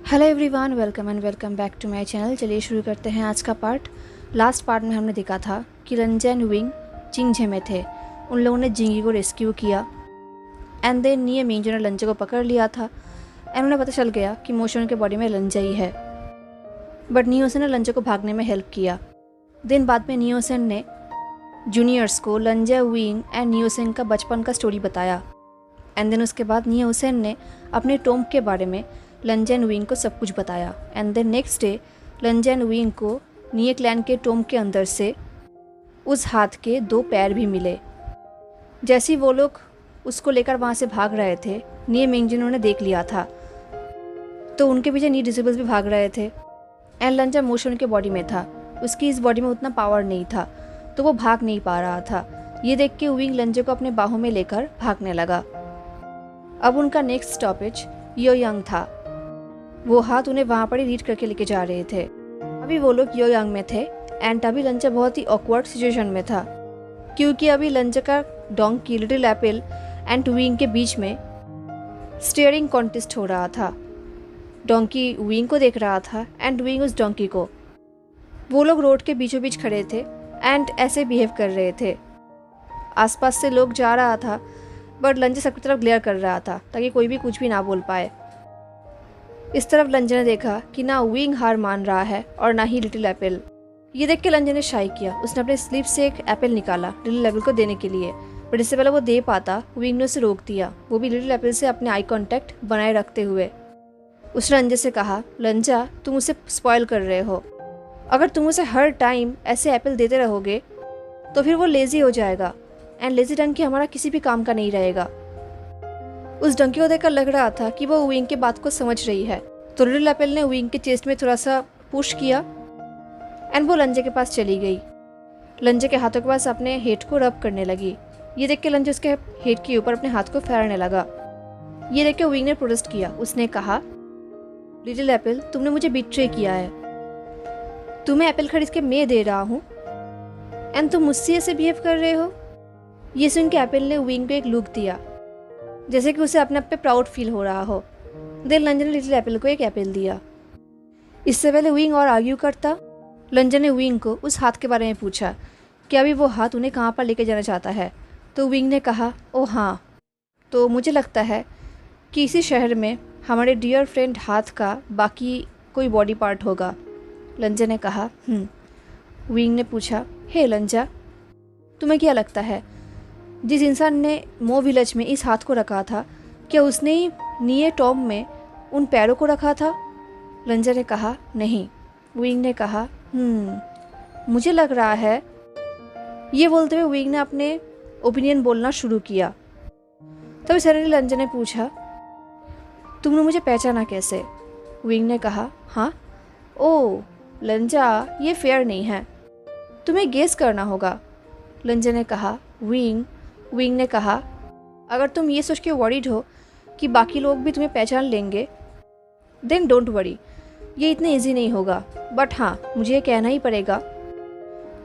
Hello everyone, welcome back to my channel. चलिए शुरू करते हैं आज का पार्ट। लास्ट पार्ट में हमने देखा था कि लंजा एंड विंग जिंगझे में थे। उन लोगों ने जिंगी को रेस्क्यू किया एंड देन निये मिंजो ने लंजा को पकड़ लिया था एंड उन्हें पता चल गया कि मोशन के बॉडी में लंजा ही है। बट नियोसेन ने लंजा को भागने में हेल्प किया। दिन बाद में नियोसेन ने जूनियर्स को लंजा, विंग एंड नियोसेन का बचपन का स्टोरी बताया एंड देन उसके बाद नियोसेन ने अपने टोम्ब के बारे में लंजा एंड विंग को सब कुछ बताया। And then next day Lanza and Wing को निये क्लैन के टोम्ब के अंदर से उस हाथ के 2 पैर भी मिले। जैसे ही वो लोग उसको लेकर वहाँ से भाग रहे थे, निये मिंजिनो ने देख लिया था, तो उनके पीछे नी डिसेबल्स भी भाग रहे थे एंड लंजा मोशन के बॉडी में था। उसकी इस बॉडी में उतना पावर नहीं था, तो वो भाग नहीं पा रहा था। ये देख के विंग लंजा को अपने बाहों में लेकर भागने लगा। अब उनका नेक्स्ट स्टॉपेज योयांग था। वो हाथ उन्हें वहाँ पर ही रीड करके लेके जा रहे थे। अभी वो लोग योयांग में थे एंड अभी लंजा बहुत ही ऑकवर्ड सिचुएशन में था, क्योंकि अभी लंजा का donkey little Apple and wing के बीच में स्टीयरिंग कॉन्टेस्ट हो रहा था। डोंकी विंग को देख रहा था एंड विंग उस डोंकी को। वो लोग रोड के बीचों बीच खड़े थे एंड ऐसे बिहेव कर रहे थे। आसपास से लोग जा रहा था बट लंजा सबकी तरफ ग्लेयर कर रहा था ताकि कोई भी कुछ भी ना बोल पाए। इस तरफ लंजा ने देखा कि ना विंग हार मान रहा है और ना ही लिटिल एप्पल। ये देख के लंजा ने शाई किया। उसने अपने स्लीप से एक एप्पल निकाला लिटिल एप्पल को देने के लिए, बट इससे पहले वो दे पाता विंग ने उसे रोक दिया, वो भी लिटिल एप्पल से अपने आई कांटेक्ट बनाए रखते हुए। उसने लंजा से कहा, लंजा तुम उसे स्पॉइल कर रहे हो। अगर तुम उसे हर टाइम ऐसे एप्पल देते रहोगे तो फिर वो लेज़ी हो जाएगा एंड लेज़ी डंकी हमारा किसी भी काम का नहीं रहेगा। उस डंकी को देखकर लग रहा था कि वो विंग की बात को समझ रही है, तो लिटिल एप्पल ने विंग के चेस्ट में थोड़ा सा पुश किया एंड वो लंजा के पास चली गई। लंजा के हाथों के पास अपने हेड को रब करने लगी। ये देख के लंजा उसके हेड के ऊपर अपने हाथ को फेरने लगा। ये देख के विंग ने प्रोटेस्ट किया। उसने कहा, लिटिल एप्पल तुमने मुझे बिट्रे किया है। तुम्हें एप्पल खरीद के मैं दे रहा हूँ एंड तुम मुझसे ऐसे बिहेव कर रहे हो। ये सुन के एप्पल ने विंग को एक लुक दिया, जैसे कि उसे अपने आप पे प्राउड फील हो रहा हो। देन लंजा ने लिटिल एप्पल को एक एप्पल दिया। इससे पहले विंग और आर्ग्यू करता, लंजा ने विंग को उस हाथ के बारे में पूछा कि अभी वो हाथ उन्हें कहाँ पर लेके जाना चाहता है। तो विंग ने कहा, ओह हाँ, तो मुझे लगता है कि इसी शहर में हमारे डियर फ्रेंड हाथ का बाकी कोई बॉडी पार्ट होगा। लंजा ने कहा विंग ने पूछा, हे लंजा, तुम्हें क्या लगता है जिस इंसान ने मो विलेज में इस हाथ को रखा था, क्या उसने ही निये टॉम में उन पैरों को रखा था? लंजा ने कहा, नहीं। विंग ने कहा, मुझे लग रहा है। ये बोलते हुए विंग ने अपने ओपिनियन बोलना शुरू किया। तभी सडनली लंजा ने पूछा, तुमने मुझे पहचाना कैसे? विंग ने कहा, हाँ, ओह लंजा, ये फेयर नहीं है, तुम्हें गेस करना होगा। लंजा ने कहा, विंग ने कहा, अगर तुम ये सोच के वरीड हो कि बाकी लोग भी तुम्हें पहचान लेंगे, देन डोंट वरी, ये इतने इजी नहीं होगा। बट हाँ, मुझे ये कहना ही पड़ेगा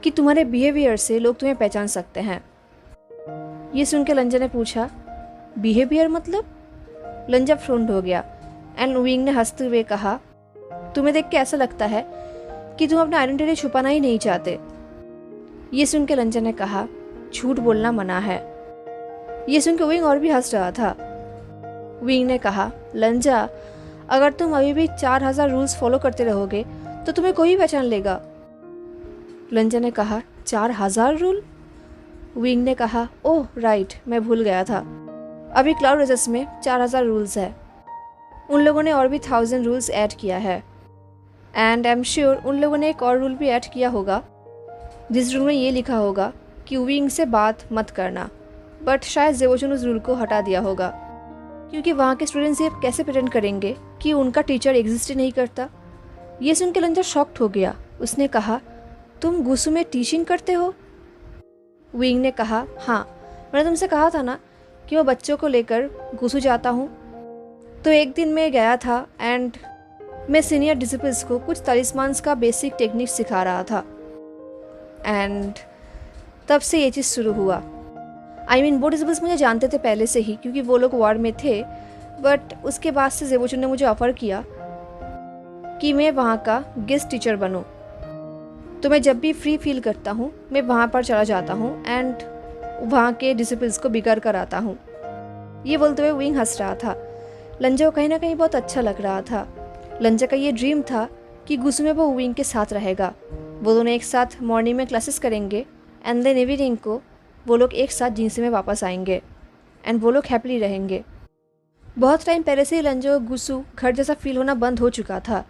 कि तुम्हारे बिहेवियर से लोग तुम्हें पहचान सकते हैं। ये सुन के लंजा ने पूछा, बिहेवियर मतलब? लंजा फ्रॉन्ट हो गया एंड विंग ने हंसते हुए कहा, तुम्हें देख के ऐसा लगता है कि तुम अपना आइडेंटिटी छुपाना ही नहीं चाहते। ये सुन के लंजा ने कहा, झूठ बोलना मना है। ये सुन के विंग और भी हंस रहा था। विंग ने कहा, लंजा, अगर तुम अभी भी 4000 रूल्स फॉलो करते रहोगे तो तुम्हें कोई पहचान लेगा। लंजा ने कहा, 4000 रूल? विंग ने कहा, ओह राइट, मैं भूल गया था, अभी क्लाउड रेजर्स में 4000 रूल्स है। उन लोगों ने और भी 1000 रूल्स ऐड किया है एंड आई एम श्योर उन लोगों ने एक और रूल भी ऐड किया होगा जिस रूल में ये लिखा होगा कि विंग से बात मत करना, बट शायद ज़ेबोचू ने उस रूल को हटा दिया होगा, क्योंकि वहाँ के स्टूडेंट्स ये कैसे प्रेटेंड करेंगे कि उनका टीचर एग्जिस्ट ही नहीं करता। ये सुन के लंजा शॉक्ड हो गया। उसने कहा, तुम गुसु में टीचिंग करते हो? विंग ने कहा, हाँ, मैंने तुमसे कहा था ना कि मैं बच्चों को लेकर गुसु जाता हूँ। तो एक दिन मैं गया था एंड मैं सीनियर डिसिपल्स को कुछ तलिस्मान्स का बेसिक टेक्निक सिखा रहा था एंड तब से ये चीज़ शुरू हुआ। वो डिसिपल्स मुझे जानते थे पहले से ही, क्योंकि वो लोग वार में थे, बट उसके बाद से ज़ेबोचू ने मुझे ऑफ़र किया कि मैं वहाँ का गेस्ट टीचर बनूँ। तो मैं जब भी फ्री फील करता हूँ मैं वहाँ पर चला जाता हूँ एंड वहाँ के डिसिप्लिन्स को बिगाड़ कर आता हूँ। ये बोलते हुए विंग हंस रहा था। लंजा को कहीं ना कहीं बहुत अच्छा लग रहा था। लंजा का ये ड्रीम था कि गुसु में वो विंग के साथ रहेगा। वो दोनों एक साथ मॉर्निंग में क्लासेस करेंगे एंड देन इवनिंग को वो लोग एक साथ जिनसे में वापस आएंगे एंड वो लोग हैप्पीली रहेंगे। बहुत टाइम पहले से ही लंजा और गुसु घर जैसा फील होना बंद हो चुका था,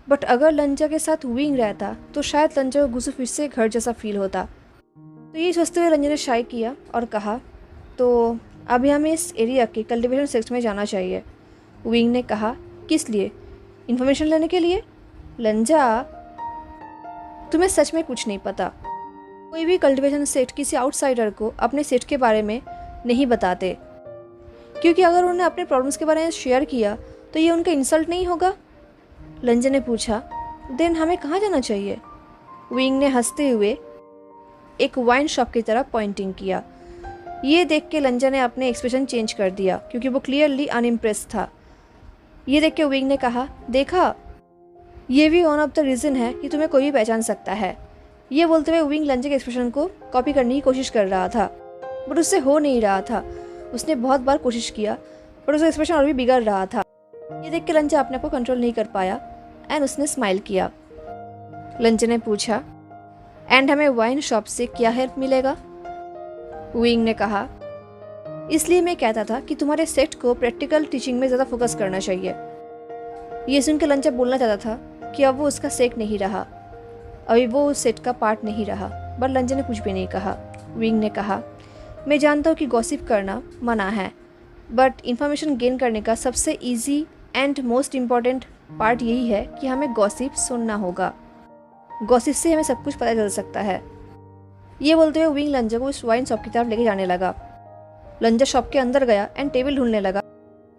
बट अगर लंजा के साथ विंग रहता तो शायद लंजा और गुसु फिर से घर जैसा फील होता। तो ये सोचते हुए लंजा ने शाय किया और कहा, तो अभी हमें इस एरिया के कल्टीवेशन सेक्शन में जाना चाहिए। विंग ने कहा, किस लिए? इन्फॉर्मेशन लेने के लिए? लंजा, तुम्हें सच में कुछ नहीं पता। कोई भी कल्टीवेशन सेट किसी आउटसाइडर को अपने सेट के बारे में नहीं बताते, क्योंकि अगर उन्होंने अपने प्रॉब्लम्स के बारे में शेयर किया तो ये उनका इंसल्ट नहीं होगा? लंजा ने पूछा, देन हमें कहाँ जाना चाहिए? विंग ने हंसते हुए एक वाइन शॉप की तरफ पॉइंटिंग किया। ये देख के लंजा ने अपने एक्सप्रेशन चेंज कर दिया क्योंकि वो क्लियरली अनइम्प्रेस्ड था। ये देख के विंग ने कहा, देखा, ये भी वन ऑफ द रीज़न है कि तुम्हें कोई भी पहचान सकता है। ये बोलते हुए विंग लंजा के एक्सप्रेशन को कॉपी करने की कोशिश कर रहा था, बट उससे हो नहीं रहा था। उसने बहुत बार कोशिश किया बट उसका एक्सप्रेशन और भी बिगड़ रहा था। ये देख के लंजा अपने आप को कंट्रोल नहीं कर पाया एंड उसने स्माइल किया। लंजा ने पूछा, एंड हमें वाइन शॉप से क्या हेल्प मिलेगा? विंग ने कहा, इसलिए मैं कहता था कि तुम्हारे सेट को प्रैक्टिकल टीचिंग में ज़्यादा फोकस करना चाहिए। ये सुन के लंजा बोलना चाहता था कि अब वो उसका सेट नहीं रहा, अभी वो उस सेट का पार्ट नहीं रहा, बट लंजा ने कुछ भी नहीं कहा। विंग ने कहा, मैं जानता हूँ कि गॉसिप करना मना है, बट इंफॉर्मेशन गेन करने का सबसे easy and most important part यही है कि हमें गॉसिप सुनना होगा। गॉसिप से हमें सब कुछ पता चल सकता है। ये बोलते हुए विंग लंजा को उस वाइन शॉप की तरफ लेके जाने लगा। लंजा शॉप के अंदर गया एंड टेबल ढूंढने लगा।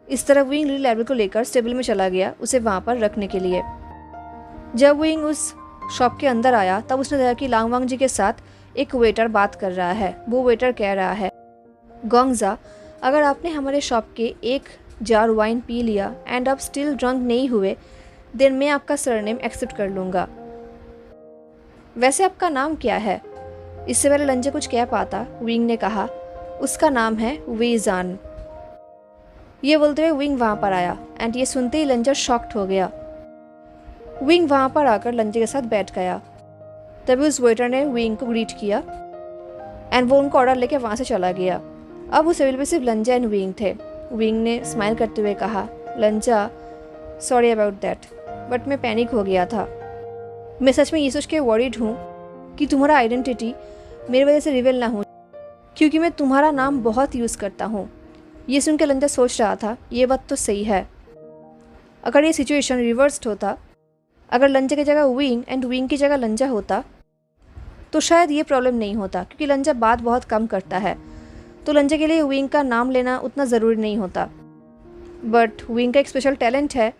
इस तरह विंग लिटिल एबल को लेकर टेबल में चला गया उसे वहाँ पर रखने के लिए। जब विंग उस शॉप के अंदर आया तब उसने देखा कि लांगवांग जी के साथ एक वेटर बात कर रहा है। वो वेटर कह रहा है, गोंगजा, अगर आपने हमारे शॉप के एक जार वाइन पी लिया एंड आप स्टिल ड्रंक नहीं हुए, देन मैं आपका सरनेम एक्सेप्ट कर लूँगा। वैसे आपका नाम क्या है? इससे पहले लंजा कुछ कह पाता, विंग ने कहा, उसका नाम है वेजान। ये बोलते हुए विंग वहाँ पर आया एंड ये सुनते ही लंजा शॉक्ड हो गया। विंग वहाँ पर आकर लंजा के साथ बैठ गया। तभी उस वेटर ने विंग को ग्रीट किया एंड वो उनको ऑर्डर लेके वहाँ से चला गया। अब उस टेबल पे सिर्फ लंजा एंड विंग थे। विंग ने स्माइल करते हुए कहा, लंजा, सॉरी अबाउट दैट, बट मैं पैनिक हो गया था। मैं सच में ये सोच के वरीड हूँ कि तुम्हारा आइडेंटिटी मेरी वजह से रिवील ना हो, क्योंकि मैं तुम्हारा नाम बहुत यूज़ करता हूँ। ये सुन के लंजा सोच रहा था, ये बात तो सही है। अगर ये सिचुएशन रिवर्स्ड होता, अगर लंजा की जगह विंग एंड विंग की जगह लंजा होता, तो शायद ये प्रॉब्लम नहीं होता, क्योंकि लंजा बात बहुत कम करता है, तो लंजा के लिए विंग का नाम लेना उतना ज़रूरी नहीं होता। बट विंग का एक स्पेशल टैलेंट है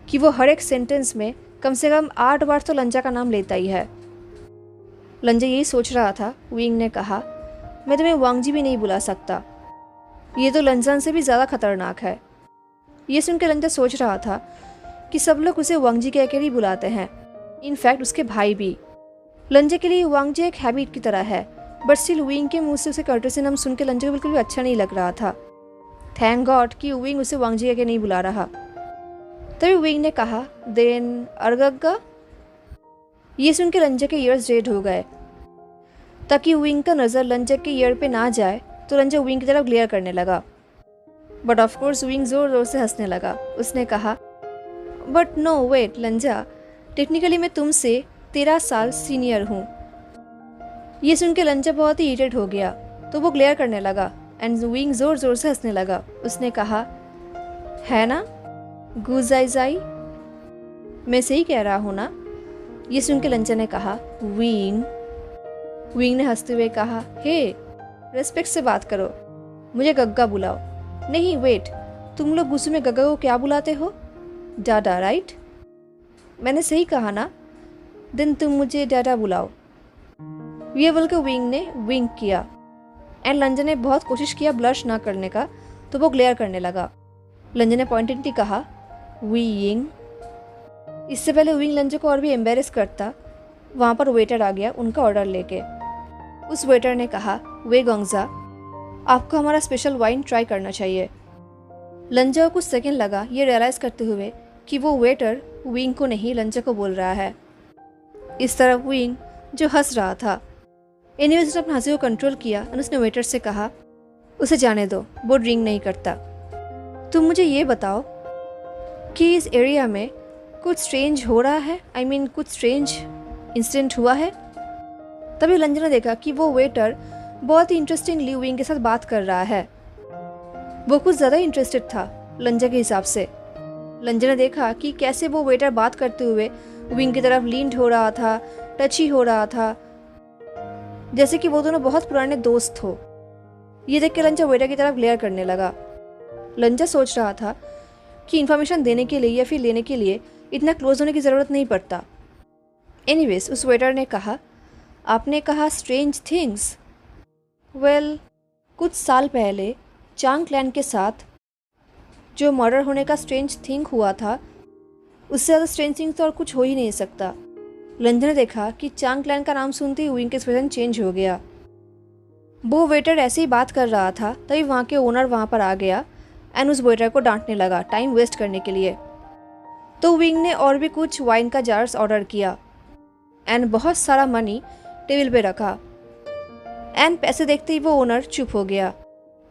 कि वो हर एक सेंटेंस में कम से कम 8 बार तो लंजा का नाम लेता ही है। लंजा यही सोच रहा था। विंग ने कहा, मैं तुम्हें वांगजी भी नहीं बुला सकता, ये तो लंजान से भी ज़्यादा खतरनाक है। ये सुन के लंजा सोच रहा था कि सब लोग उसे वांगजी कह कर ही बुलाते हैं, इनफैक्ट उसके भाई भी। लंजा के लिए वांगजी एक हैबिट की तरह है, बट स्टिल विंग के मुंह से उसे कर्टसी नाम सुन के लंजा को बिल्कुल भी अच्छा नहीं लग रहा था। थैंक गॉड कि विंग उसे वांगजी कह के नहीं बुला रहा। तभी विंग ने कहा, देन अर्गग्गा। ये सुन के लंजा के ईयर्स रेड हो गए। ताकि विंग का नज़र लंजा के ईयर पे ना जाए तो लंजा विंग की तरफ ग्लेयर करने लगा, बट ऑफ कोर्स विंग ज़ोर ज़ोर से हंसने लगा। उसने कहा, but no wait Lanza, technically मैं तुमसे 13 साल सीनियर हूँ। ये सुन के लंजा बहुत ही इरिटेट हो गया, तो वो ग्लेयर करने लगा एंड विंग ज़ोर ज़ोर से हंसने लगा। उसने कहा, है ना गुजाइजाई, मैं सही कह रहा हूँ ना? ये सुन के लंजा ने कहा, विंग। विंग ने हंसते हुए कहा, हे, रेस्पेक्ट से बात करो, मुझे गग्गा बुलाओ। नहीं वेट, तुम लोग गुस्से में गग्गा को क्या बुलाते हो? डाडा, राइट? मैंने सही कहा ना? दिन तुम मुझे डाडा बुलाओ। ये बोलकर विंग ने विंग किया एंड लंजा ने बहुत कोशिश किया ब्लश ना करने का, तो वो ग्लेयर करने लगा। लंजा ने पॉइंटेडली कहा, विंग। इससे पहले विंग लंजा को और भी एम्बेरस करता, वहाँ पर वेटर आ गया उनका ऑर्डर लेके। उस वेटर ने कहा, वे गोंगजा, आपको हमारा स्पेशल वाइन ट्राई करना चाहिए। लंजा को कुछ सेकंड लगा ये रियलाइज़ करते हुए कि वो वेटर विंग को नहीं लंजा को बोल रहा है। इस तरफ विंग जो हंस रहा था। एनीवेज उसने अपने हंसी को कंट्रोल किया और उसने वेटर से कहा, उसे जाने दो, वो ड्रिंक नहीं करता। तुम मुझे ये बताओ कि इस एरिया में कुछ स्ट्रेंज हो रहा है, कुछ स्ट्रेंज इंसिडेंट हुआ है। तभी लंजा ने देखा कि वो वेटर बहुत ही इंटरेस्टिंगली विंग के साथ बात कर रहा है। वो कुछ ज़्यादा इंटरेस्टेड था लंजा के हिसाब से। लंजा ने देखा कि कैसे वो वेटर बात करते हुए विंग की तरफ लीन्ड हो रहा था, टची हो रहा था, जैसे कि वो दोनों बहुत पुराने दोस्त हो। ये देख के लंजा वेटर की तरफ ग्लेयर करने लगा। लंजा सोच रहा था कि इन्फॉर्मेशन देने के लिए या फिर लेने के लिए इतना क्लोज होने की ज़रूरत नहीं पड़ता। एनीवेज उस वेटर ने कहा, आपने कहा स्ट्रेंज थिंग्स। वेल, कुछ साल पहले चांग क्लैन के साथ जो मर्डर होने का स्ट्रेंज थिंग हुआ था, उससे ज़्यादा स्ट्रेंज थिंग तो और कुछ हो ही नहीं सकता। लंजा ने देखा कि चांग क्लैन का नाम सुनते ही विंग का एक्सप्रेशन चेंज हो गया। वो वेटर ऐसे ही बात कर रहा था, तभी वहाँ के ओनर वहाँ पर आ गया एंड उस वेटर को डांटने लगा टाइम वेस्ट करने के लिए। तो विंग ने और भी कुछ वाइन का जार्स ऑर्डर किया एंड बहुत सारा मनी टेबल पे रखा एंड पैसे देखते ही वो ओनर चुप हो गया।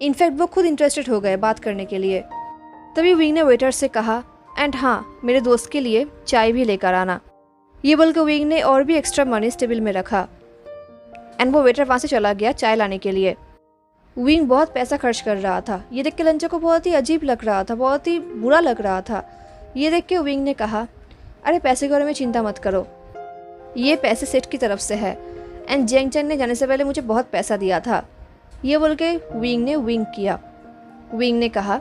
इनफैक्ट वो खुद इंटरेस्टेड हो गए बात करने के लिए। तभी विंग ने वेटर से कहा, एंड हाँ, मेरे दोस्त के लिए चाय भी लेकर आना। ये बोलकर विंग ने और भी एक्स्ट्रा मनी टेबल में रखा एंड वो वेटर वहाँ से चला गया चाय लाने के लिए। विंग बहुत पैसा खर्च कर रहा था। ये देख के लंजा को बहुत ही अजीब लग रहा था, बहुत ही बुरा लग रहा था। ये देख के विंग ने कहा, अरे पैसे के बारे में चिंता मत करो, ये पैसे सेठ की तरफ से है एंड जेंग चैन ने जाने से पहले मुझे बहुत पैसा दिया था। ये बोल के विंग ने विंक किया। विंग ने कहा,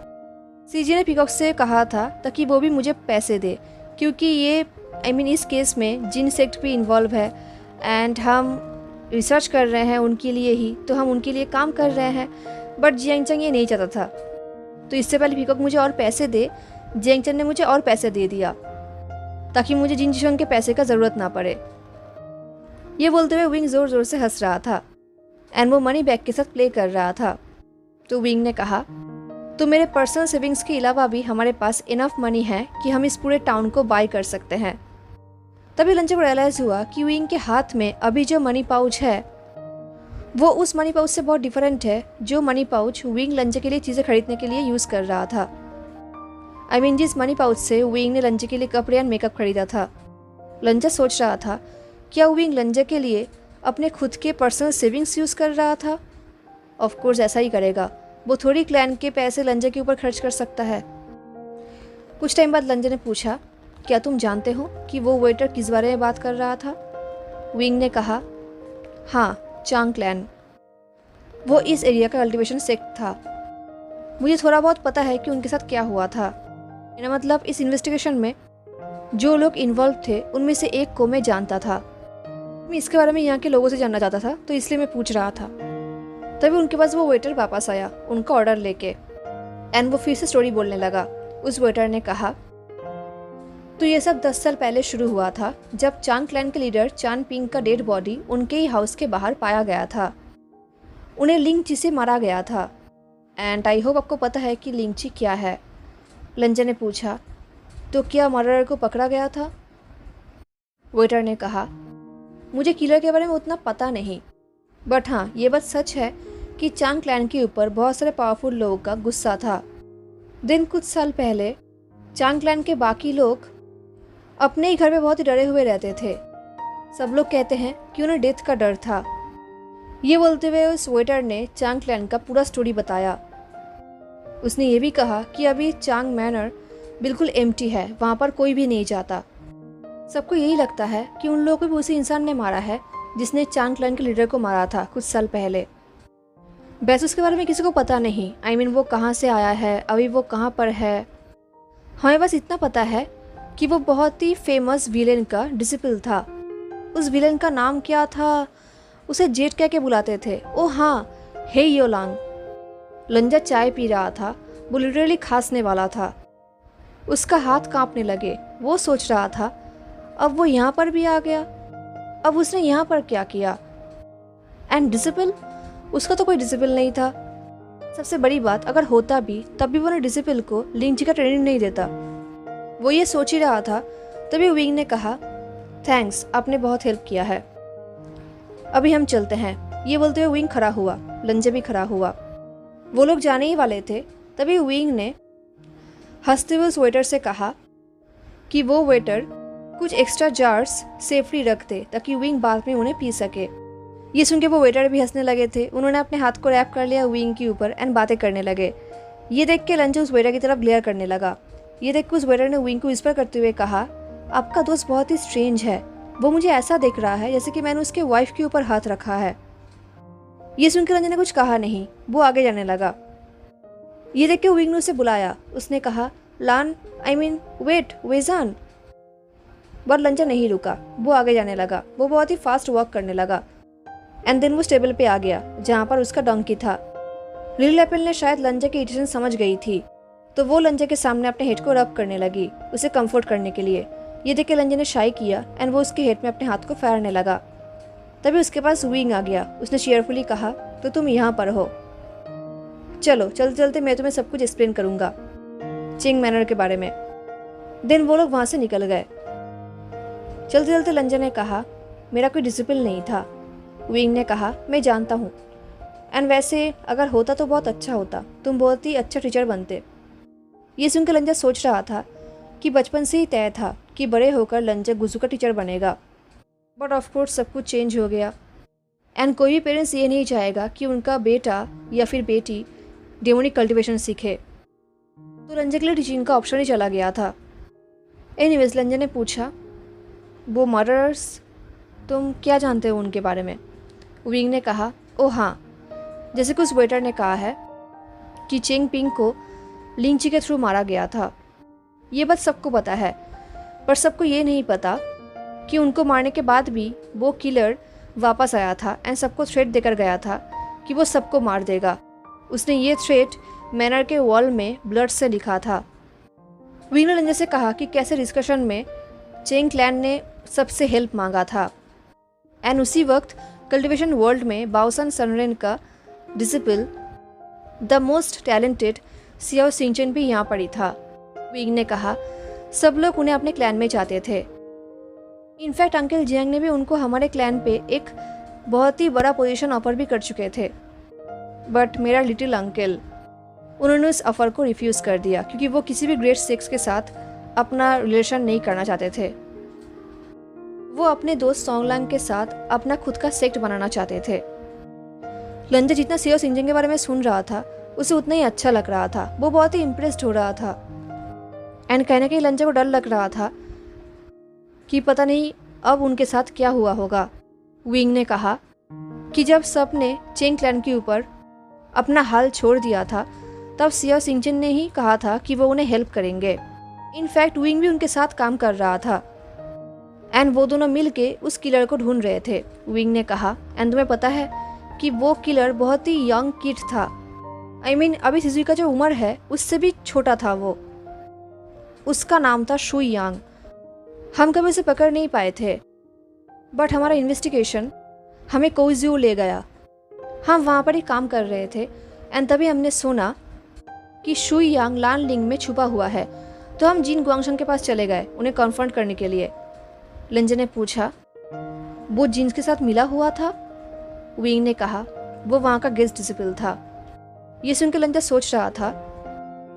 सीजी ने पीकॉक से कहा था ताकि वो भी मुझे पैसे दे, क्योंकि ये इस केस में जिन सेक्ट भी इन्वॉल्व है एंड हम रिसर्च कर रहे हैं उनके लिए ही, तो हम उनके लिए काम कर रहे हैं। बट जियांग चंग ये नहीं चाहता था, तो इससे पहले पीकॉक मुझे और पैसे दे। जियांग चंग ने मुझे और पैसे दे दिया ताकि मुझे जिन जिशोंग के पैसे का ज़रूरत ना पड़े। ये बोलते हुए विंग ज़ोर ज़ोर से हंस रहा था एंड वो मनी बैग के साथ प्ले कर रहा था। तो विंग ने कहा, तो मेरे पर्सनल सेविंग्स के अलावा भी हमारे पास इनफ मनी है कि हम इस पूरे टाउन को बाय कर सकते हैं। तभी लंजा को रियलाइज़ हुआ कि विंग के हाथ में अभी जो मनी पाउच है वो उस मनी पाउच से बहुत डिफरेंट है जो मनी पाउच विंग लंजा के लिए चीज़ें खरीदने के लिए यूज़ कर रहा था। जिस मनी पाउच से विंग ने लंजा के लिए कपड़े एंड मेकअप खरीदा था। लंजा सोच रहा था, क्या विंग लंजा के लिए अपने खुद के पर्सनल सेविंग्स यूज़ कर रहा था? ऑफ कोर्स ऐसा ही करेगा, वो थोड़ी क्लैन के पैसे लंजा के ऊपर खर्च कर सकता है। कुछ टाइम बाद लंजा ने पूछा, क्या तुम जानते हो कि वो वेटर किस बारे में बात कर रहा था? विंग ने कहा, हाँ, चांग क्लैन। वो इस एरिया का कल्टीवेशन सेक्ट था। मुझे थोड़ा बहुत पता है कि उनके साथ क्या हुआ था। मेरा मतलब इस इन्वेस्टिगेशन में जो लोग इन्वॉल्व थे उनमें से एक को मैं जानता था। मैं इसके बारे में यहाँ के लोगों से जानना चाहता था, तो इसलिए मैं पूछ रहा था। तभी उनके पास वो वेटर वापस आया उनका ऑर्डर लेके एंड वो फिर से स्टोरी बोलने लगा। उस वेटर ने कहा, तो ये सब 10 साल पहले शुरू हुआ था जब चांग क्लैन के लीडर चान पिंग का डेड बॉडी उनके ही हाउस के बाहर पाया गया था। उन्हें लिंगची से मारा गया था एंड आई होप आपको पता है कि लिंगची क्या है। लंजा ने पूछा, तो क्या मर्डरर को पकड़ा गया था? वेटर ने कहा, मुझे किलर के बारे में उतना पता नहीं, बट हाँ, ये बात सच है कि चांग क्लैन के ऊपर बहुत सारे पावरफुल लोगों का गुस्सा था। दिन कुछ साल पहले चांग क्लैन के बाकी लोग अपने ही घर में बहुत ही डरे हुए रहते थे। सब लोग कहते हैं कि उन्हें डेथ का डर था। ये बोलते हुए उस वेटर ने चांग क्लैन का पूरा स्टोरी बताया। उसने ये भी कहा कि अभी चांग मैनर बिल्कुल एम्प्टी है, वहाँ पर कोई भी नहीं जाता। सबको यही लगता है कि उन लोगों को भी उसी इंसान ने मारा है जिसने चांग क्लैन के लीडर को मारा था कुछ साल पहले। वैसे उसके बारे में किसी को पता नहीं, वो कहाँ से आया है, अभी वो कहाँ पर है। हमें बस इतना पता है कि वो बहुत ही फेमस विलेन का डिसिपल था। उस विलेन का नाम क्या था? उसे जेट कह के बुलाते थे। ओ हाँ, हे योलांग। लंजा चाय पी रहा था, वो लिटरली खांसने वाला था। उसका हाथ कांपने लगे। वो सोच रहा था अब वो यहाँ पर भी आ गया। अब उसने यहाँ पर क्या किया? एंड डिसिपल, उसका तो कोई डिसिपल नहीं था। सबसे बड़ी बात, अगर होता भी तब भी वो डिसिपल को लिंची का ट्रेनिंग नहीं देता। वो ये सोच ही रहा था, तभी विंग ने कहा, थैंक्स, आपने बहुत हेल्प किया है, अभी हम चलते हैं। ये बोलते हुए विंग खड़ा हुआ, लंजे भी खड़ा हुआ। वो लोग जाने ही वाले थे, तभी विंग ने हंसते हुए उस वेटर से कहा कि वो वेटर कुछ एक्स्ट्रा जार्स सेफली रख दे ताकि विंग बाद में उन्हें पी सके। ये सुन के वो वेटर भी हंसने लगे थे। उन्होंने अपने हाथ को रैप कर लिया विंग के ऊपर एंड बातें करने लगे। ये देख के लंच उस वेटर की तरफ ग्लेयर करने लगा। ये देख के उस वेटर ने विंग को विस्पर करते हुए कहा, आपका दोस्त बहुत ही स्ट्रेंज है, वो मुझे ऐसा देख रहा है जैसे कि मैंने उसके वाइफ के ऊपर हाथ रखा है। ये सुनकर रंजन ने कुछ कहा नहीं, वो आगे जाने लगा। ये देख के विंग ने उसे बुलाया। उसने कहा, लान, वेट, वेजान। बट लंचा नहीं रुका, वो आगे जाने लगा। वो बहुत ही फास्ट वॉक करने लगा एंड देन वो टेबल पे आ गया जहाँ पर उसका डोंकी था। लिटिल एप्पल ने शायद लंजा की इरिटेशन समझ गई थी, तो वो लंजा के सामने अपने हेड को रब करने लगी, उसे कंफर्ट करने के लिए। ये देख के लंजा ने शाई किया एंड वो उसके हेड में अपने हाथ को फेरने लगा। तभी उसके पास विंग आ गया। उसने चेयरफुली कहा, तो तुम यहाँ पर हो, चलो चलते चलते मैं तुम्हें सब कुछ एक्सप्लेन करूंगा चिंग मैनर के बारे में। देन वो लोग वहाँ से निकल गए। चलते चलते लंजा ने कहा, मेरा कोई डिसिप्लिन नहीं था। विंग ने कहा, मैं जानता हूँ, एंड वैसे अगर होता तो बहुत अच्छा होता, तुम बहुत ही अच्छा टीचर बनते। ये सुनकर लंजा सोच रहा था कि बचपन से ही तय था कि बड़े होकर लंजा गुजू का टीचर बनेगा। बट ऑफकोर्स सब कुछ चेंज हो गया एंड कोई भी पेरेंट्स ये नहीं चाहेगा कि उनका बेटा या फिर बेटी डेमोनिक कल्टिवेशन सीखे। तो लंजा के लिए टीचिंग का ऑप्शन ही चला गया था। एनीवेज लंजा ने पूछा, वो मर्डरर्स, तुम क्या जानते हो उनके बारे में? विंग ने कहा, ओ हाँ, जैसे कि उस वेटर ने कहा है कि चेंग पिंग को लिंची के थ्रू मारा गया था। ये बात सबको पता है, पर सबको ये नहीं पता कि उनको मारने के बाद भी वो किलर वापस आया था एंड सबको थ्रेट देकर गया था कि वो सबको मार देगा। उसने ये थ्रेट मैनर के वॉल में ब्लड से लिखा था। विंग ने लंजा से कहा कि कैसे डिस्कशन में चेंग क्लैन ने सबसे हेल्प मांगा था एंड उसी वक्त कल्टिवेशन वर्ल्ड में बाओसन सनरेन का डिसिपल द मोस्ट टैलेंटेड सियाओ सिंचन भी यहाँ पड़ी था। विंग ने कहा, सब लोग उन्हें अपने क्लैन में चाहते थे। इनफैक्ट अंकल जियांग ने भी उनको हमारे क्लैन पे एक बहुत ही बड़ा पोजीशन ऑफर भी कर चुके थे। बट मेरा लिटिल अंकल, उन्होंने उस ऑफर को रिफ्यूज़ कर दिया क्योंकि वो किसी भी ग्रेड 6 के साथ अपना रिलेशन नहीं करना चाहते थे। वो अपने दोस्त सोंगलांग के साथ अपना खुद का सेक्ट बनाना चाहते थे। लंजा जितना सियाओ सिंचन के बारे में सुन रहा था उसे उतना ही अच्छा लग रहा था। वो बहुत ही इम्प्रेस्ड हो रहा था एंड कहीं ना कहीं लंजा को डर लग रहा था कि पता नहीं अब उनके साथ क्या हुआ होगा। विंग ने कहा कि जब सब ने चेंग क्लैन के ऊपर अपना हाल छोड़ दिया था तब सियाओ सिंचन ने ही कहा था कि वो उन्हें हेल्प करेंगे। इनफैक्ट विंग भी उनके साथ काम कर रहा था एंड वो दोनों मिल के उस किलर को ढूंढ रहे थे। विंग ने कहा, एंड तुम्हें पता है कि वो किलर बहुत ही यंग किड था। अभी सिजुई का जो उम्र है उससे भी छोटा था वो। उसका नाम था शुई यांग। हम कभी उसे पकड़ नहीं पाए थे, बट हमारा इन्वेस्टिगेशन हमें कोइज्यू ले गया। हम वहाँ पर ही काम कर रहे थे एंड तभी हमने सुना कि शुई यांग लानलिंग में छुपा हुआ है। तो हम जिन गुआंगशन के पास चले गए उन्हें कन्फ्रंट करने के लिए। लंजा ने पूछा, वो जिन्स के साथ मिला हुआ था? विंग ने कहा, वो वहाँ का गेस्ट डिसिपल था। ये सुनकर लंजा सोच रहा था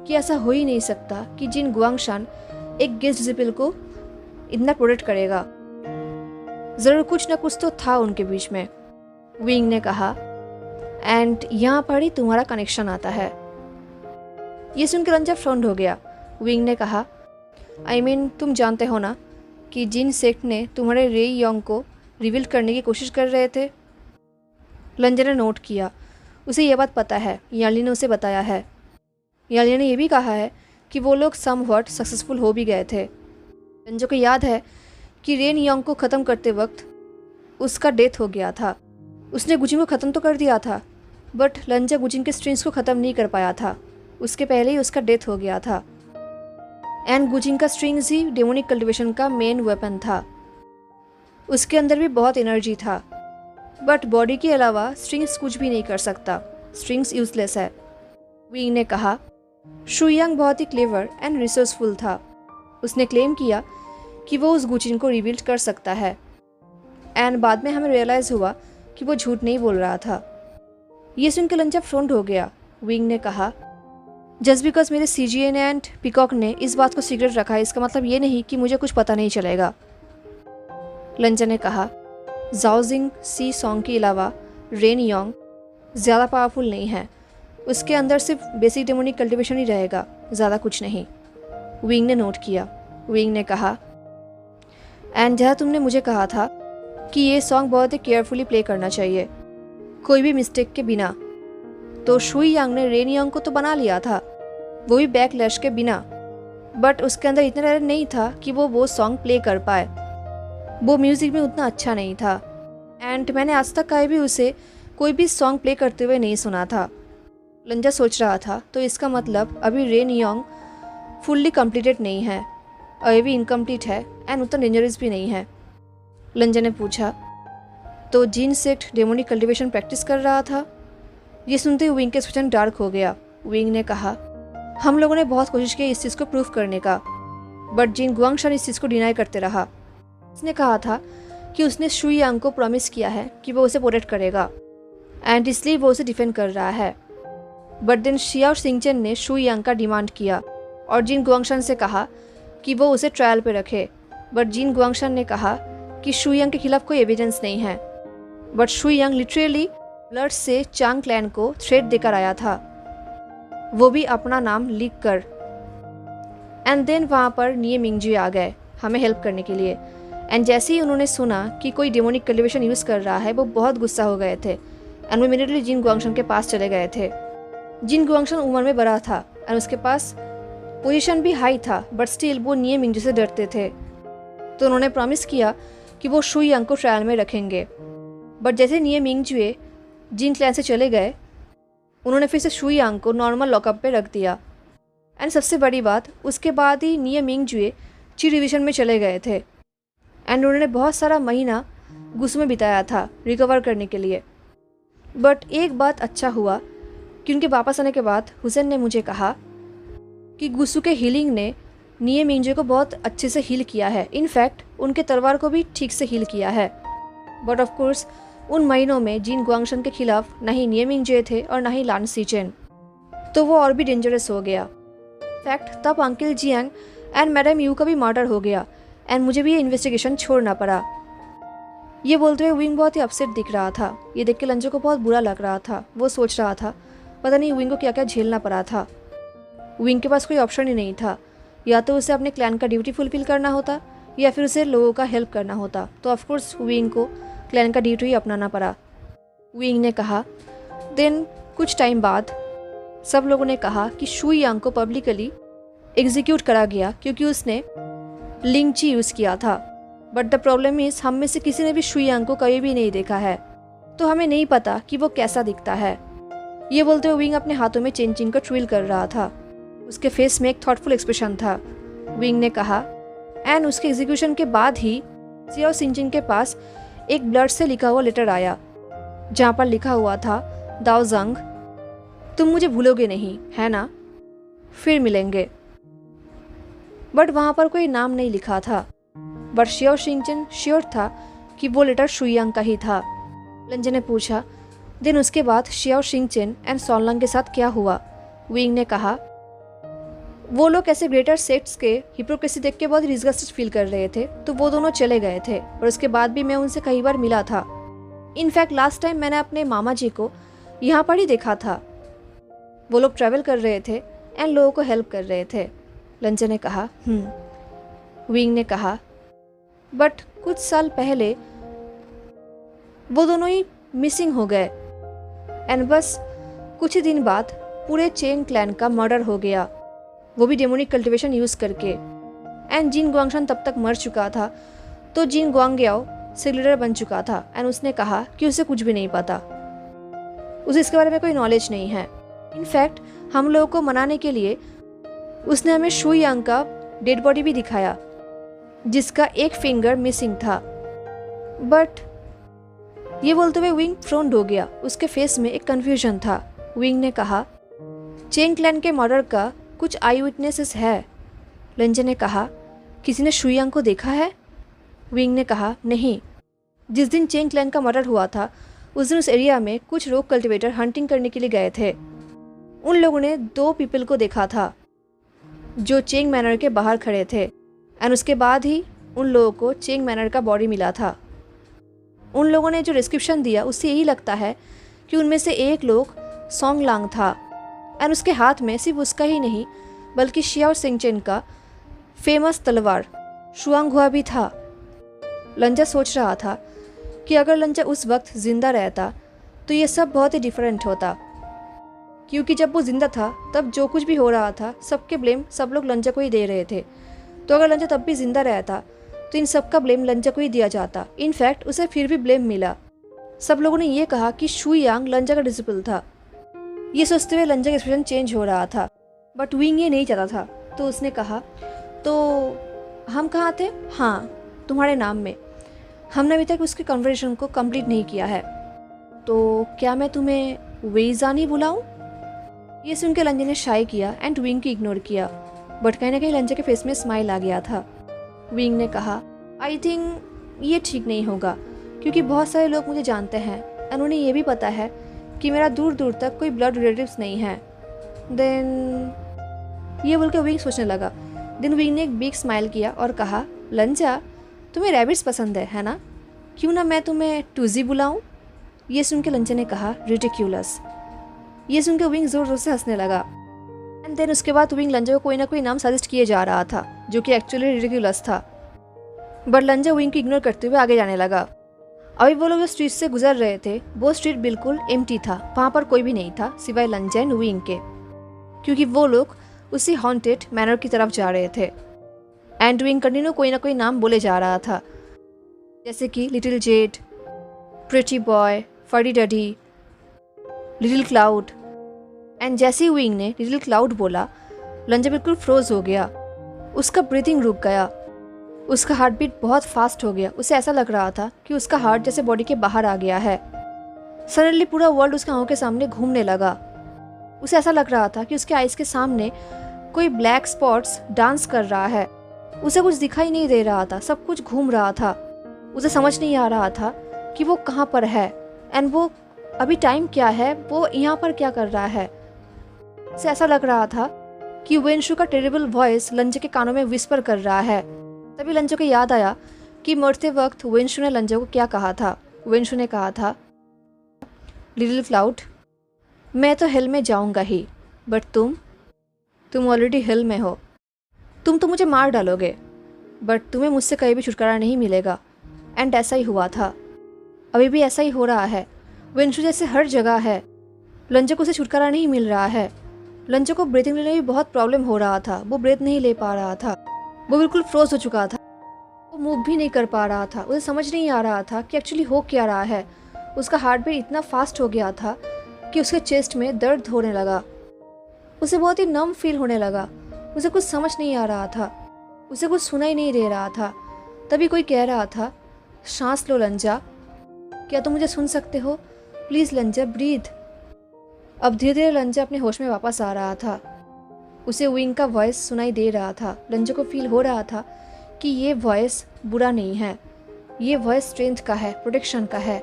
कि ऐसा हो ही नहीं सकता कि जिन गुआंगशान एक गेस्ट डिसिपल को इतना प्रोटेक्ट करेगा। ज़रूर कुछ ना कुछ तो था उनके बीच में। विंग ने कहा, एंड यहाँ पर ही तुम्हारा कनेक्शन आता है। ये सुनकर लंजा फ्रॉन्ड हो गया। विंग ने कहा, तुम जानते हो ना कि जिन सेक्ट ने तुम्हारे रे योंग को रिवील करने की कोशिश कर रहे थे। लंजा ने नोट किया, उसे यह बात पता है, याली ने उसे बताया है। याली ने यह भी कहा है कि वो लोग समवॉट सक्सेसफुल हो भी गए थे। लंजा को याद है कि रेन योंग को ख़त्म करते वक्त उसका डेथ हो गया था। उसने गुजिंग को ख़त्म तो कर दिया था, बट लंजा गुजिंग के स्ट्रिंग्स को ख़त्म नहीं कर पाया था। उसके पहले ही उसका डेथ हो गया था एंड गुजिंग का स्ट्रिंग्स ही डेमोनिक कल्टिवेशन का मेन वेपन था। उसके अंदर भी बहुत एनर्जी था, बट बॉडी के अलावा स्ट्रिंग्स कुछ भी नहीं कर सकता, स्ट्रिंग्स यूजलेस है। विंग ने कहा शुई यांग बहुत ही क्लेवर एंड रिसोर्सफुल था। उसने क्लेम किया कि वो उस गुचिन को रिबिल्ड कर सकता है, एंड बाद में हमें रियलाइज़ हुआ कि वो झूठ नहीं बोल रहा था। ये सुनकर लंचा फ्रॉन्ट हो गया। विंग ने कहा जस्ट बिकॉज मेरे सीजीएन एंड पीकॉक ने इस बात को सीक्रेट रखा है, इसका मतलब ये नहीं कि मुझे कुछ पता नहीं चलेगा। लंचा ने कहा जाओजिंग सी सॉन्ग के अलावा रेन योंग ज़्यादा पावरफुल नहीं है, उसके अंदर सिर्फ बेसिक डेमोनिक कल्टिवेशन ही रहेगा, ज़्यादा कुछ नहीं। विंग ने नोट किया। विंग ने कहा एंड जहाँ तुमने मुझे कहा था कि ये सॉन्ग बहुत ही केयरफुली प्ले करना चाहिए, कोई भी मिस्टेक के बिना, तो शुई यांग ने रेन योंग को तो बना लिया था, वो भी बैकलैश के बिना, बट उसके अंदर इतना टैलेंट नहीं था कि वो सॉन्ग प्ले कर पाए। वो म्यूज़िक में उतना अच्छा नहीं था, एंड मैंने आज तक कभी भी उसे कोई भी सॉन्ग प्ले करते हुए नहीं सुना था। लंजा सोच रहा था तो इसका मतलब अभी रेन योंग फुल्ली कंप्लीटेड नहीं है, अभी भी इनकम्प्लीट है एंड उतना डेंजरस भी नहीं है। लंजा ने पूछा तो gene sect demonic cultivation practice कर रहा था? ये सुनते हुए विंग के एक्सप्रेशन डार्क हो गया। विंग ने कहा हम लोगों ने बहुत कोशिश की इस चीज़ को प्रूफ करने का, बट जिन गुआंगशान इस चीज़ को डिनाई करते रहा। उसने कहा था कि उसने शुई यांग को प्रॉमिस किया है कि वो उसे प्रोटेक्ट करेगा, एंड इसलिए वो उसे डिफेंड कर रहा है। बट देन शियाओ सिंगचेन ने शुई यांग का डिमांड किया और जिन गुआंगशान से कहा कि वो उसे ट्रायल पे रखे, बट जिन गुआंगशान ने कहा कि शुई यांग के खिलाफ कोई एविडेंस नहीं है। But Shuey Yang literally blood से चांग क्लैन को थ्रेट देकर आया था, वो भी अपना नाम लिख कर। एंड देन वहाँ पर निये मिंगजी आ गए हमें हेल्प करने के लिए, एंड जैसे ही उन्होंने सुना कि कोई डेमोनिक कल्टिवेशन यूज़ कर रहा है, वो बहुत गुस्सा हो गए थे एंड वो इमीडिएटली जिन गुआंगशान के पास चले गए थे। जिन गुआंगशान उम्र में बड़ा था एंड उसके पास पोजीशन भी हाई था, बट स्टिल वो निये मिंगजी से डरते थे, तो उन्होंने प्रॉमिस किया कि वो शुई यांग को ट्रायल में रखेंगे। बट जैसे निये मिंगजुए जिन क्लैन से चले गए, उन्होंने फिर से शुई यांग को नॉर्मल लॉकअप पे रख दिया। एंड सबसे बड़ी बात, उसके बाद ही निये मिंगजुए ची डिवीजन में चले गए थे एंड उन्होंने बहुत सारा महीना गुस्सू में बिताया था रिकवर करने के लिए। बट एक बात अच्छा हुआ कि उनके वापस आने के बाद हुसैन ने मुझे कहा कि गुस्सू के हीलिंग ने निये मिंगजुए को बहुत अच्छे से हील किया है, इनफैक्ट उनके तलवार को भी ठीक से हील किया है। बट ऑफ कोर्स उन महीनों में जिन गुआंगशान के खिलाफ ना ही निये मिंगजुए थे और ना ही लान सीचेन, तो वो और भी डेंजरस हो गया। फैक्ट तब uncle Jiang and madam you का भी मर्डर हो गया एंड मुझे भी ये इन्वेस्टिगेशन छोड़ना पड़ा। ये बोलते हुए विंग बहुत ही अपसेट दिख रहा था। ये देख के लंजो को बहुत बुरा लग रहा था। वो सोच रहा था पता नहीं विंग को क्या क्या झेलना पड़ा था। विंग के पास कोई ऑप्शन ही नहीं था, या तो उसे अपने क्लैन का ड्यूटी फुलफिल करना होता या फिर उसे लोगों का हेल्प करना होता। तो ऑफकोर्स विंग को क्लैन का ड्यूटी ही अपनाना पड़ा। विंग ने कहा देन कुछ टाइम बाद सब लोगों ने कहा कि शुई यांग को पब्लिकली एग्जीक्यूट करा गया क्योंकि उसने लिंगची यूज़ किया था। बट द प्रॉब्लम इज़ हम में से किसी ने भी शुई यांग को कभी भी नहीं देखा है, तो हमें नहीं पता कि वो कैसा दिखता है। ये बोलते हुए विंग अपने हाथों में चेंचिंग को ट्विल कर रहा था। उसके फेस में एक थॉटफुल एक्सप्रेशन था। विंग ने कहा एंड उसके एग्जीक्यूशन के बाद ही सियाओ सिंचिंग के पास एक ब्लड से लिखा हुआ लेटर आया जहाँ पर लिखा हुआ था दाओ जंग, तुम मुझे भूलोगे नहीं है ना, फिर मिलेंगे। बट वहाँ पर कोई नाम नहीं लिखा था, बट शियाओ सिंचन श्योर था कि वो लेटर शुई यांग का ही था। लंजे ने पूछा देन उसके बाद शियाओ सिंचन एंड सॉनलंग के साथ क्या हुआ? विंग ने कहा वो लोग ऐसे ग्रेटर सेक्ट्स के हिपोक्रेसी देख के बहुत डिस्गस्टेड फील कर रहे थे, तो वो दोनों चले गए थे और उसके बाद भी मैं उनसे कई बार मिला था। इनफैक्ट लास्ट टाइम मैंने अपने मामा जी को यहाँ पर ही देखा था। वो लोग ट्रैवल कर रहे थे एंड लोगों को हेल्प कर रहे थे। लंचे ने कहा विंग ने कहा बट कुछ साल पहले वो दोनों ही मिसिंग हो गए एंड बस कुछ ही दिन बाद पूरे चेंग क्लैन का मर्डर हो गया, वो भी डेमोनिक कल्टिवेशन यूज़ करके। एंड जिन गुआंगशान तब तक मर चुका था, तो जिन गुआंगयाओ लीडर बन चुका था एंड उसने कहा कि उसे कुछ भी नहीं पता, उसे इसके बारे में कोई नॉलेज नहीं है। इनफैक्ट हम लोगों को मनाने के लिए उसने हमें शुई यांग का डेड बॉडी भी दिखाया जिसका एक फिंगर मिसिंग था। बट ये बोलते हुए विंग फ्रोन्ड हो गया। उसके फेस में एक कन्फ्यूजन था। विंग ने कहा, चेंग क्लैन के मर्डर का कुछ आई विटनेसेस है। लंजे ने कहा, किसी ने शुयांग को देखा है? विंग ने कहा, नहीं। जिस दिन चेंग क्लैन का मर्डर हुआ था उस दिन उस एरिया में कुछ रोग कल्टिवेटर हंटिंग करने के लिए गए थे। उन लोगों ने 2 पीपल को देखा था जो चेंग मैनर के बाहर खड़े थे, एंड उसके बाद ही उन लोगों को चेंग मैनर का बॉडी मिला था। उन लोगों ने जो डिस्क्रिप्शन दिया उससे यही लगता है कि उनमें से एक लोग सोंग लांग था, एंड उसके हाथ में सिर्फ उसका ही नहीं बल्कि शियाओ सिंगचेन का फेमस तलवार शुआंगहुआ भी था। लंजा सोच रहा था कि अगर लंजा उस वक्त ज़िंदा रहता तो ये सब बहुत ही डिफरेंट होता, क्योंकि जब वो ज़िंदा था तब जो कुछ भी हो रहा था सबके ब्लेम सब लोग लंजा को ही दे रहे थे। तो अगर लंजा तब भी ज़िंदा रहता तो इन सब का ब्लेम लंजा को ही दिया जाता। इनफैक्ट उसे फिर भी ब्लेम मिला। सब लोगों ने ये कहा कि शुयांग लंजा का डिसिपल था। ये सोचते हुए लंजा का एक्सप्रेशन चेंज हो रहा था, बट विंग ये नहीं चाहता था। तो उसने कहा, तो हम कहाँ थे? हाँ, तुम्हारे नाम में। हमने अभी तक उसकी कन्वर्सेशन को कंप्लीट नहीं किया है। तो क्या मैं तुम्हें वेईजानी बुलाऊं? ये सुन के लंजा ने शाय किया एंड विंग को इग्नोर किया, बट कहीं ना कहीं लंजा के फेस में स्माइल आ गया था। विंग ने कहा, आई थिंक ये ठीक नहीं होगा, क्योंकि बहुत सारे लोग मुझे जानते हैं एंड उन्हें ये भी पता है कि मेरा दूर दूर तक कोई ब्लड रिलेटिव्स नहीं है। देन ये बोलकर विंग सोचने लगा। देन विंग ने एक बिग स्माइल किया और कहा, लंजा तुम्हें रैबिट्स पसंद है ना? क्यों ना मैं तुम्हें टूजी बुलाऊं? ये सुन के लंजा ने कहा, रिडिक्यूलस। ये सुन के विंग जोर जोर से हंसने लगा। एंड देन उसके बाद विंग लंजा को कोई ना कोई नाम सजेस्ट किए जा रहा था जो कि एक्चुअली रिडिक्यूलस था, बट लंजा विंग को इग्नोर करते हुए आगे जाने लगा। अभी वो लोग जो स्ट्रीट से गुजर रहे थे वो स्ट्रीट बिल्कुल एम्प्टी था। वहाँ पर कोई भी नहीं था सिवाय लंजा एंड विंग के, क्योंकि वो लोग उसी हॉन्टेड मैनर की तरफ जा रहे थे। एंड विंग कंटिन्यू कोई ना कोई नाम बोले जा रहा था, जैसे कि Little Jade, Pretty Boy, Fuddy Duddy, Little Cloud. And जैसे ही विंग ने लिटिल क्लाउड बोला, लंजा बिल्कुल फ्रोज हो गया। उसका ब्रीथिंग रुक गया, उसका हार्ट बीट बहुत फास्ट हो गया। उसे ऐसा लग रहा था कि उसका हार्ट जैसे बॉडी के बाहर आ गया है। सडनली पूरा वर्ल्ड उसके आंखों के सामने घूमने लगा। उसे ऐसा लग रहा था कि उसके आइज़ के सामने कोई ब्लैक स्पॉट्स डांस कर रहा है। उसे कुछ दिखाई नहीं दे रहा था, सब कुछ घूम रहा था। उसे समझ नहीं आ रहा था कि वो कहाँ पर है एंड वो अभी टाइम क्या है, वो यहाँ पर क्या कर रहा है। उसे ऐसा लग रहा था कि वेनशु का टेरिबल वॉइस लंजा के कानों में विस्पर कर रहा है। तभी लंजा को याद आया कि मरते वक्त वेनशु ने लंजा को क्या कहा था। वेनशु ने कहा था, लिटिल क्लाउड, मैं तो हेल में जाऊंगा ही, बट तुम ऑलरेडी हेल में हो। तुम तो मुझे मार डालोगे, बट तुम्हें मुझसे कहीं भी छुटकारा नहीं मिलेगा। एंड ऐसा ही हुआ था, अभी भी ऐसा ही हो रहा है। वेनशु जैसे हर जगह है, लंजा को उसे छुटकारा नहीं मिल रहा है। लंजा को ब्रीथिंग लेने में बहुत प्रॉब्लम हो रहा था, वो ब्रेथ नहीं ले पा रहा था, वो बिल्कुल फ्रोज हो चुका था, वो मूव भी नहीं कर पा रहा था। उसे समझ नहीं आ रहा था कि एक्चुअली हो क्या रहा है। उसका हार्ट बीट इतना फास्ट हो गया था कि उसके चेस्ट में दर्द होने लगा। उसे बहुत ही नम फील होने लगा। उसे कुछ समझ नहीं आ रहा था, उसे कुछ सुनाई नहीं दे रहा था। तभी कोई कह रहा था, सांस लो लंजा, क्या तुम मुझे सुन सकते हो? Please Lanza, breathe. अब धीरे धीरे लंजा अपने होश में वापस आ रहा था। उसे विंग का वॉइस सुनाई दे रहा था। लंजा को फील हो रहा था कि ये वॉइस बुरा नहीं है, ये वॉइस स्ट्रेंथ का है, प्रोटेक्शन का है।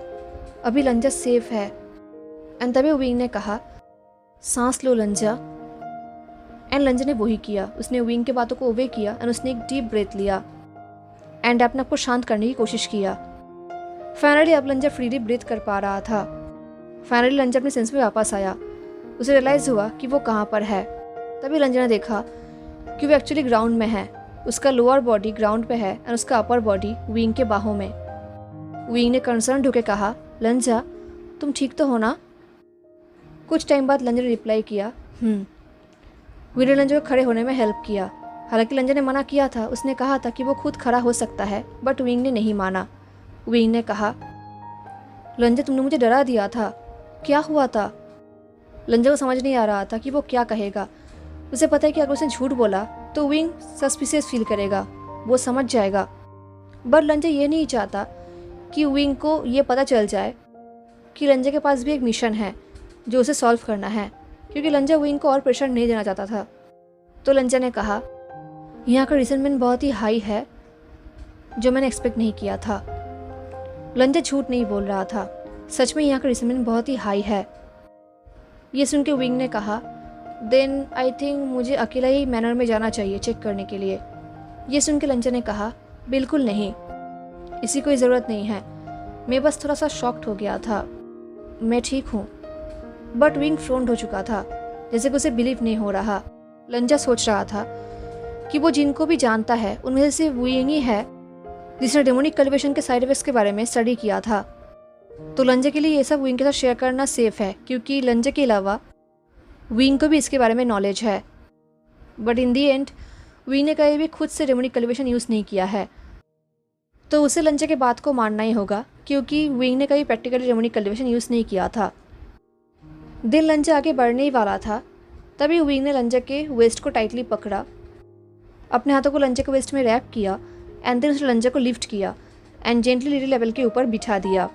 अभी लंजा सेफ है। एंड तभी विंग ने कहा, सांस लो लंजा। एंड लंजा ने वही किया। उसने विंग के बातों को ओबे किया एंड उसने एक डीप ब्रेथ लिया एंड अपने आप को शांत करने की कोशिश किया। फाइनली अब लंजा फ्रीली ब्रीथ कर पा रहा था। फाइनली लंजा अपने सेंस में वापस आया। उसे रियलाइज़ हुआ कि वो कहाँ पर है। तभी लंजा ने देखा कि वो एक्चुअली ग्राउंड में है। उसका लोअर बॉडी ग्राउंड पे है एंड उसका अपर बॉडी विंग के बाहों में। विंग ने कंसर्न होकर कहा, लंजा तुम ठीक तो हो ना? कुछ टाइम बाद लंजा ने रिप्लाई किया, विंग ने लंजा को खड़े होने में हेल्प किया। हालांकि लंजा ने मना किया था, उसने कहा था कि वो खुद खड़ा हो सकता है, बट विंग ने नहीं माना। विंग ने कहा, लंजा तुमने मुझे डरा दिया था, क्या हुआ था? लंजा को समझ नहीं आ रहा था कि वो क्या कहेगा। उसे पता है कि अगर उसने झूठ बोला तो विंग सस्पिशियस फील करेगा, वो समझ जाएगा। बट लंजा ये नहीं चाहता कि विंग को ये पता चल जाए कि लंजा के पास भी एक मिशन है जो उसे सॉल्व करना है, क्योंकि लंजा विंग को और प्रेशर नहीं देना चाहता था। तो लंजा ने कहा, यहाँ का रिसेंटमेंट बहुत ही हाई है जो मैंने एक्सपेक्ट नहीं किया था। लंजा झूठ नहीं बोल रहा था, सच में यहाँ का रिसेंटमेंट बहुत ही हाई है। ये सुन के विंग ने कहा, देन आई थिंक मुझे अकेला ही मैनर में जाना चाहिए चेक करने के लिए। ये सुन के लंजा ने कहा, बिल्कुल नहीं, इसी कोई ज़रूरत नहीं है, मैं बस थोड़ा सा शॉक्ड हो गया था, मैं ठीक हूँ। बट विंग फ्रोन्ड हो चुका था, जैसे कि उसे बिलीव नहीं हो रहा। लंजा सोच रहा था कि वो जिनको भी जानता है उनमें से सिर्फ विंग ही है जिसने डेमोनिक कल्टिवेशन के साइड इफेक्ट्स के बारे में स्टडी किया था। तो लंजा के लिए ये सब विंग के साथ शेयर करना सेफ है, क्योंकि लंजा के अलावा विंग को भी इसके बारे में नॉलेज है। But in the and wing ने कहीं भी खुद से डेमोनिक कल्टिवेशन यूज़ नहीं किया है, तो उसे लंजा के बात को मानना ही होगा, क्योंकि विंग ने कभी प्रैक्टिकली डेमोनिक कल्टिवेशन यूज़ नहीं किया था। दिन लंजा आगे बढ़ने ही वाला था, तभी विंग ने लंजा के वेस्ट को टाइटली पकड़ा, अपने हाथों को लंजा के वेस्ट में रैप किया एंड देन उसने लंजा को लिफ्ट किया एंड जेंटली लिटिल लेवल के ऊपर बिठा दिया।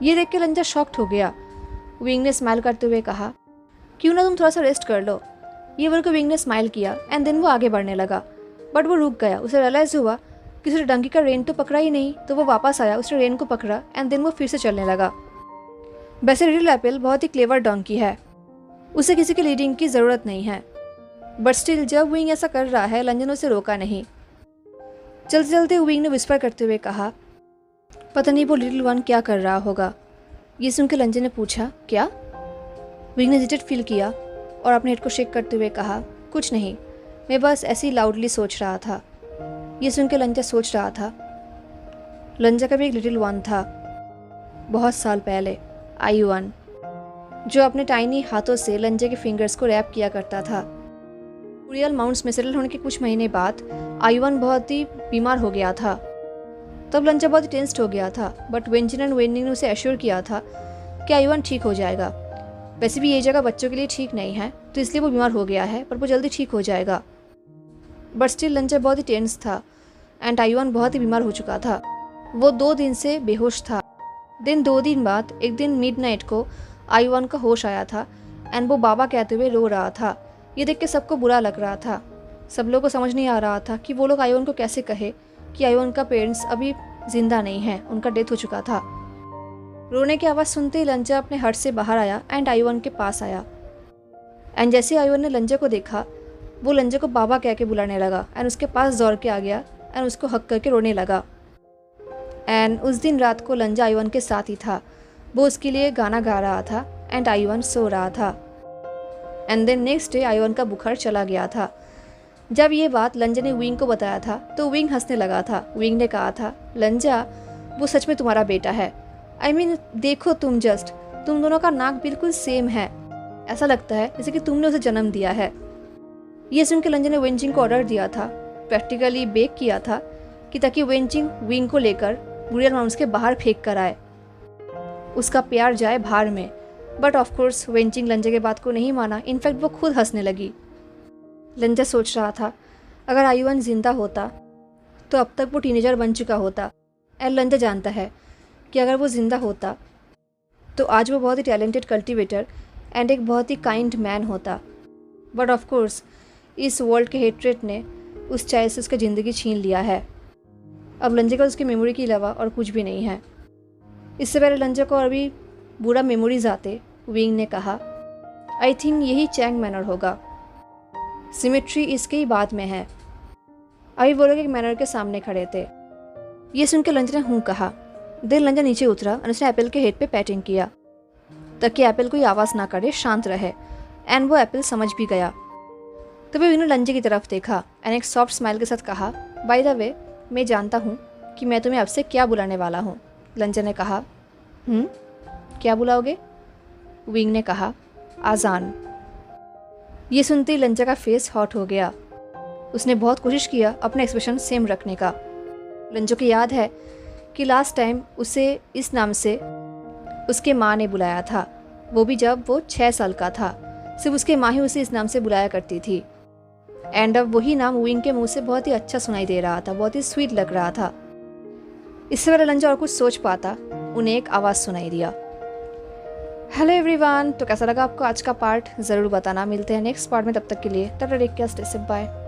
ये देख के लंजा शॉक्ड हो गया। विंग ने स्माइल करते हुए कहा, क्यों ना तुम थोड़ा सा रेस्ट कर लो। ये बोल के विंग ने स्माइल किया एंड देन वो आगे बढ़ने लगा, बट वो रुक गया। उसे रियलाइज़ हुआ कि उसने डंकी का रेन तो पकड़ा ही नहीं, तो वो वापस आया, उसने रेन को पकड़ा एंड देन वो फिर से चलने लगा। वैसे लिटिल एप्पल बहुत ही क्लेवर डंकी है, उसे किसी के लीडिंग की ज़रूरत नहीं है, बट स्टिल जब विंग ऐसा कर रहा है लंजा ने उसे रोका नहीं। चलते चलते विंग ने विस्पर करते हुए कहा, पता नहीं वो लिटिल वन क्या कर रहा होगा। ये सुनकर लंजा ने पूछा, क्या? विंग ने हेजिटेट फील किया और अपने हेड को शेक करते हुए कहा, कुछ नहीं, मैं बस ऐसे ही लाउडली सोच रहा था। ये सुनकर लंजा सोच रहा था, लंजा का भी एक लिटिल वन था बहुत साल पहले, आई-1, जो अपने टाइनी हाथों से लंजा के फिंगर्स को रैप किया करता था। कुरियल माउंट्स में सेटल होने के कुछ महीने बाद आई-1 बहुत ही बीमार हो गया था। तब लंजा बहुत ही टेंस्ड हो गया था, बट वेंजिन एंड वेनिंग ने उसे एश्योर किया था कि आई-1 ठीक हो जाएगा। वैसे भी ये जगह बच्चों के लिए ठीक नहीं है, तो इसलिए वो बीमार हो गया है, पर वो जल्दी ठीक हो जाएगा। बट स्टिल लंजा बहुत ही टेंस था एंड आई-1 बहुत ही बीमार हो चुका था। वो 2 दिन से बेहोश था। दिन 2 दिन बाद एक दिन मिडनाइट को आई-1 का होश आया था एंड वो बाबा कहते हुए रो रहा था। ये देख के सबको बुरा लग रहा था। सब लोगों को समझ नहीं आ रहा था कि वो लोग आई-1 को कैसे कहे कि आई-1 का पेरेंट्स अभी जिंदा नहीं है, उनका डेथ हो चुका था। रोने की आवाज़ सुनते ही लंजा अपने हट से बाहर आया एंड आई-1 के पास आया। एंड जैसे आई-1 ने लंजा को देखा, वो लंजा को बाबा कह के बुलाने लगा एंड उसके पास दौड़ के आ गया एंड उसको हक करके रोने लगा। एंड उस दिन रात को लंजा आई-1 के साथ ही था। वो उसके लिए गाना गा रहा था एंड आई-1 सो रहा था। एंड देन नेक्स्ट डे आई-1 का बुखार चला गया था। जब ये बात लंजा ने विंग को बताया था तो विंग हंसने लगा था। विंग ने कहा था, लंजा वो सच में तुम्हारा बेटा है। आई मीन देखो तुम दोनों का नाक बिल्कुल सेम है, ऐसा लगता है जैसे कि तुमने उसे जन्म दिया है। ये सुन के लंजा ने वेंजिंग को ऑर्डर दिया था, प्रैक्टिकली बेक किया था कि ताकि वेंजिंग विंग को लेकर बुरियल माउंट्स के बाहर फेंक कर आए, उसका प्यार जाए बाहर में। बट ऑफकोर्स वेंजिंग लंजा के बात को नहीं माना। इनफैक्ट वो खुद हंसने लगी। लंजा सोच रहा था, अगर आई-1 जिंदा होता तो अब तक वो टीनेजर बन चुका होता। एंड लंजा जानता है कि अगर वो ज़िंदा होता तो आज वो बहुत ही टैलेंटेड कल्टिवेटर एंड एक बहुत ही काइंड मैन होता। बट ऑफकोर्स इस वर्ल्ड के हेट्रेट ने उस चाय से उसकी ज़िंदगी छीन लिया है। अब लंजा का उसकी मेमोरी के अलावा और कुछ भी नहीं है। इससे पहले लंजा को अभी बुरा मेमोरीज आते, विंग ने कहा, आई थिंक यही चैंग मैनर होगा, सिमेट्री इसके ही बाद में है। अभी वो लोग एक मैनर के सामने खड़े थे। ये सुन के लंजा ने हूँ कहा। देन लंजा नीचे उतरा और उसने एप्पल के हेड पे पैटिंग किया ताकि एप्पल कोई आवाज़ ना करे, शांत रहे। एंड वो एप्पल समझ भी गया। तभी विंग ने लंजा की तरफ देखा एंड एक सॉफ्ट स्माइल के साथ कहा, बाय द वे मैं जानता हूँ कि मैं तुम्हें अब से क्या बुलाने वाला हूँ। लंजा ने कहा, क्या बुलाओगे? विंग ने कहा, आज़ान। ये सुनते ही लंजा का फेस हॉट हो गया। उसने बहुत कोशिश किया अपना एक्सप्रेशन सेम रखने का। लंजा को याद है कि लास्ट टाइम उसे इस नाम से उसके माँ ने बुलाया था, वो भी जब वो 6 साल का था। सिर्फ उसके माँ ही उसे इस नाम से बुलाया करती थी। एंड अब वही नाम विंग के मुंह से बहुत ही अच्छा सुनाई दे रहा था, बहुत ही स्वीट लग रहा था। इससे पहले लंजा और कुछ सोच पाता, उन्हें एक आवाज़ सुनाई दिया। हेलो एवरीवन, तो कैसा लगा आपको आज का पार्ट ज़रूर बताना। मिलते हैं नेक्स्ट पार्ट में, तब तक के लिए tata take care, stay safe, bye.